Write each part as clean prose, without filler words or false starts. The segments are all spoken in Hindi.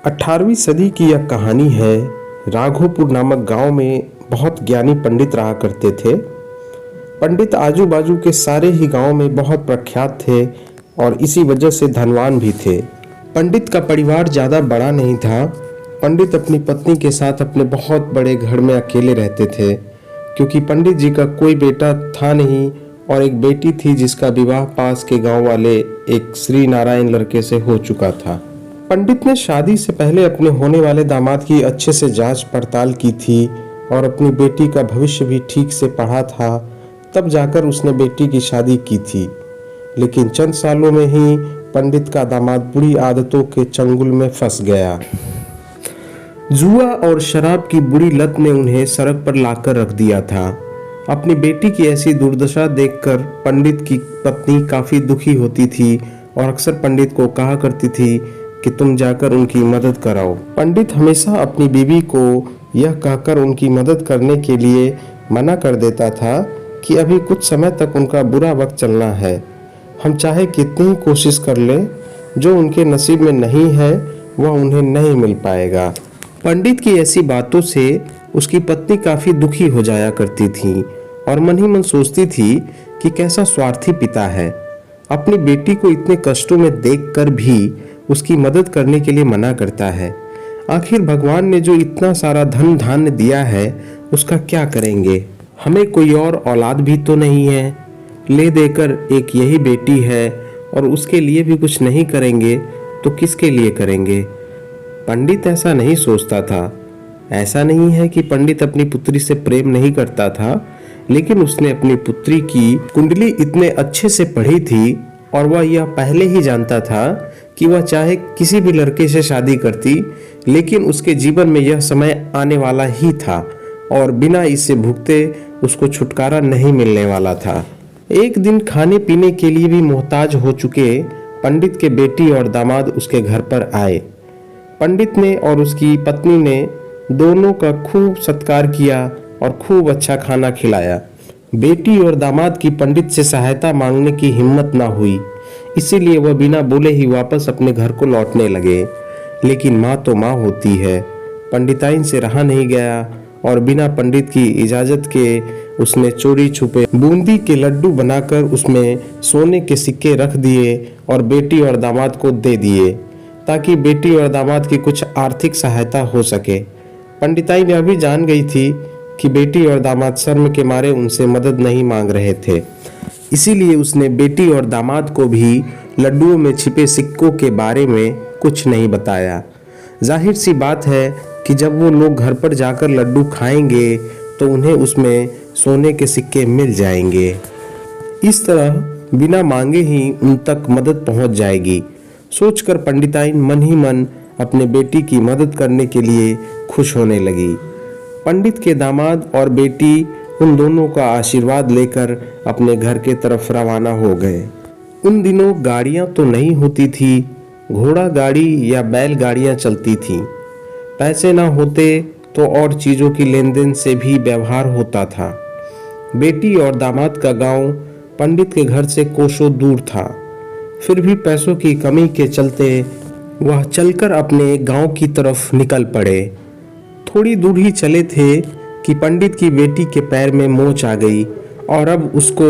18वीं सदी की यह कहानी है। राघोपुर नामक गांव में बहुत ज्ञानी पंडित रहा करते थे। पंडित आजू बाजू के सारे ही गांव में बहुत प्रख्यात थे और इसी वजह से धनवान भी थे। पंडित का परिवार ज़्यादा बड़ा नहीं था। पंडित अपनी पत्नी के साथ अपने बहुत बड़े घर में अकेले रहते थे, क्योंकि पंडित जी का कोई बेटा था नहीं और एक बेटी थी जिसका विवाह पास के गांव वाले एक श्री नारायण लड़के से हो चुका था। पंडित ने शादी से पहले अपने होने वाले दामाद की अच्छे से जांच पड़ताल की थी और अपनी बेटी का भविष्य भी ठीक से पढ़ा था। तब जाकर उसने बेटी की शादी की थी, लेकिन चंद सालों में ही पंडित का दामाद बुरी आदतों के चंगुल में फंस गया। जुआ और शराब की बुरी लत ने उन्हें सड़क पर लाकर रख दिया था। अपनी बेटी की ऐसी दुर्दशा देखकर पंडित की पत्नी काफी दुखी होती थी और अक्सर पंडित को कहा करती थी कि तुम जाकर उनकी मदद कराओ। पंडित हमेशा अपनी बीवी को यह कहकर उनकी मदद करने के लिए मना कर देता था कि अभी कुछ समय तक उनका बुरा वक्त चलना है। हम चाहे कितनी ही कोशिश कर लें, जो उनके नसीब में नहीं है वह उन्हें नहीं मिल पाएगा। पंडित की ऐसी बातों से उसकी पत्नी काफी दुखी हो जाया करती थी और मन ही मन सोचती थी कि कैसा स्वार्थी पिता है, अपनी बेटी को इतने कष्टों में देखकर भी उसकी मदद करने के लिए मना करता है। आखिर भगवान ने जो इतना सारा धन धान्य दिया है उसका क्या करेंगे? हमें कोई और औलाद भी तो नहीं है, ले देकर एक यही बेटी है और उसके लिए भी कुछ नहीं करेंगे तो किसके लिए करेंगे? पंडित ऐसा नहीं सोचता था। ऐसा नहीं है कि पंडित अपनी पुत्री से प्रेम नहीं करता था, लेकिन उसने अपनी पुत्री की कुंडली इतने अच्छे से पढ़ी थी और वह यह पहले ही जानता था कि वह चाहे किसी भी लड़के से शादी करती, लेकिन उसके जीवन में यह समय आने वाला ही था और बिना इससे भुगते उसको छुटकारा नहीं मिलने वाला था। एक दिन खाने पीने के लिए भी मोहताज हो चुके पंडित के बेटी और दामाद उसके घर पर आए। पंडित ने और उसकी पत्नी ने दोनों का खूब सत्कार किया और खूब अच्छा खाना खिलाया। बेटी और दामाद की पंडित से सहायता मांगने की हिम्मत ना हुई, इसीलिए वह बिना बोले ही वापस अपने घर को लौटने लगे। लेकिन माँ तो माँ होती है। पंडिताइन से रहा नहीं गया और बिना पंडित की इजाजत के उसने चोरी छुपे बूंदी के लड्डू बनाकर उसमें सोने के सिक्के रख दिए और बेटी और दामाद को दे दिए, ताकि बेटी और दामाद की कुछ आर्थिक सहायता हो सके। पंडिताइन यह भी जान गई थी कि बेटी और दामाद शर्म के मारे उनसे मदद नहीं मांग रहे थे, इसीलिए उसने बेटी और दामाद को भी लड्डुओं में छिपे सिक्कों के बारे में कुछ नहीं बताया। जाहिर सी बात है कि जब वो लोग घर पर जाकर लड्डू खाएंगे तो उन्हें उसमें सोने के सिक्के मिल जाएंगे। इस तरह बिना मांगे ही उन तक मदद पहुंच जाएगी। सोचकर पंडिताइन मन ही मन अपने बेटी की मदद करने के लिए खुश होने लगी। पंडित के दामाद और बेटी उन दोनों का आशीर्वाद लेकर अपने घर के तरफ रवाना हो गए। उन दिनों गाड़ियां तो नहीं होती थी, घोड़ा गाड़ी या बैल गाड़ियां चलती थीं। पैसे ना होते तो और चीज़ों की लेन देन से भी व्यवहार होता था। बेटी और दामाद का गांव पंडित के घर से कोसों दूर था, फिर भी पैसों की कमी के चलते वह चलकर अपने गांव की तरफ निकल पड़े। थोड़ी दूर ही चले थे कि पंडित की बेटी के पैर में मोच आ गई और अब उसको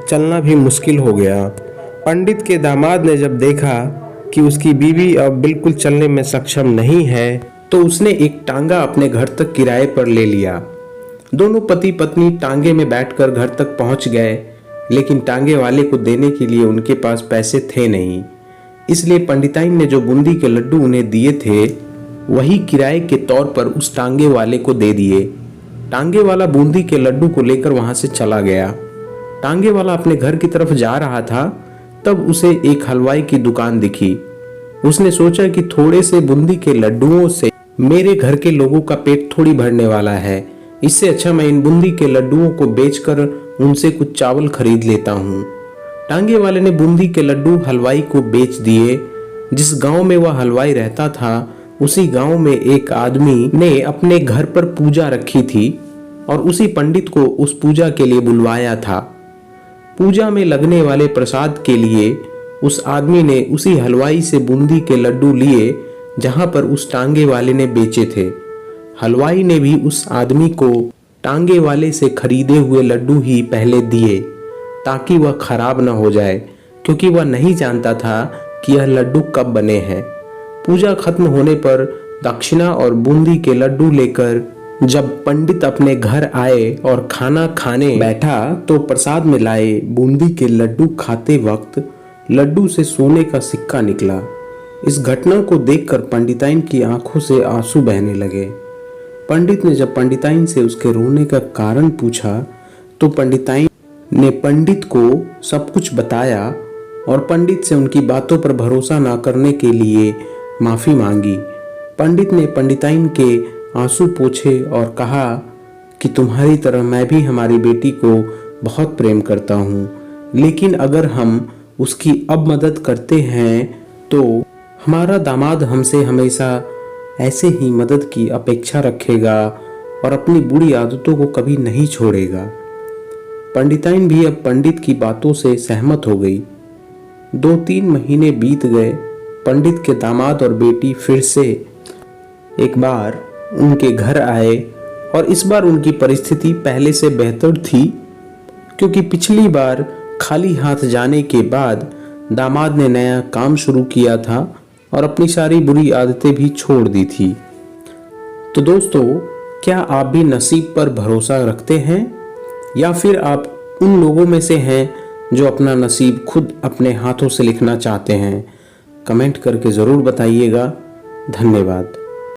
चलना भी मुश्किल हो गया। पंडित के दामाद ने जब देखा कि उसकी बीवी अब बिल्कुल चलने में सक्षम नहीं है, तो उसने एक टांगा अपने घर तक किराए पर ले लिया। दोनों पति पत्नी टांगे में बैठकर घर तक पहुंच गए, लेकिन टांगे वाले को देने के लिए उनके पास पैसे थे नहीं। इसलिए पंडिताइन ने जो बूंदी के लड्डू उन्हें दिए थे वही किराए के तौर पर उस टांगे वाले को दे दिए। टांगे वाला बूंदी के लड्डू को लेकर वहां से चला गया। टांगे वाला अपने घर की तरफ जा रहा था, तब उसे एक हलवाई की दुकान दिखी। उसने सोचा कि थोड़े से बूंदी के लड्डुओं से मेरे घर के लोगों का पेट थोड़ी भरने वाला है, इससे अच्छा मैं इन बूंदी के लड्डुओं को बेचकर उनसे कुछ चावल खरीद लेता हूँ। टांगे वाले ने बूंदी के लड्डू हलवाई को बेच दिए। जिस गांव में वह हलवाई रहता था, उसी गांव में एक आदमी ने अपने घर पर पूजा रखी थी और उसी पंडित को उस पूजा के लिए बुलवाया था। पूजा में लगने वाले प्रसाद के लिए उस आदमी ने उसी हलवाई से बूंदी के लड्डू लिए जहां पर उस टांगे वाले ने बेचे थे। हलवाई ने भी उस आदमी को टांगे वाले से खरीदे हुए लड्डू ही पहले दिए ताकि वह खराब न हो जाए, क्योंकि वह नहीं जानता था कि यह लड्डू कब बने हैं। पूजा खत्म होने पर दक्षिणा और बूंदी के लड्डू लेकर जब पंडित अपने घर आए और खाना खाने बैठा तो प्रसाद में लाए बूंदी के लड्डू खाते वक्त लड्डू से सोने का सिक्का निकला। इस घटना को देखकर पंडिताइन की आंखों से आंसू बहने लगे। पंडित ने जब पंडिताइन से उसके रोने का कारण पूछा तो पंडिताइन ने पंडित को सब कुछ बताया और पंडित से उनकी बातों पर भरोसा न करने के लिए माफी मांगी। पंडित ने पंडिताइन के आंसू पोंछे और कहा कि तुम्हारी तरह मैं भी हमारी बेटी को बहुत प्रेम करता हूँ, लेकिन अगर हम उसकी अब मदद करते हैं तो हमारा दामाद हमसे हमेशा ऐसे ही मदद की अपेक्षा रखेगा और अपनी बुरी आदतों को कभी नहीं छोड़ेगा। पंडिताइन भी अब पंडित की बातों से सहमत हो गई। 2-3 महीने बीत गए। पंडित के दामाद और बेटी फिर से एक बार उनके घर आए और इस बार उनकी परिस्थिति पहले से बेहतर थी, क्योंकि पिछली बार खाली हाथ जाने के बाद दामाद ने नया काम शुरू किया था और अपनी सारी बुरी आदतें भी छोड़ दी थी। तो दोस्तों, क्या आप भी नसीब पर भरोसा रखते हैं या फिर आप उन लोगों में से हैं जो अपना नसीब खुद अपने हाथों से लिखना चाहते हैं? कमेंट करके ज़रूर बताइएगा। धन्यवाद।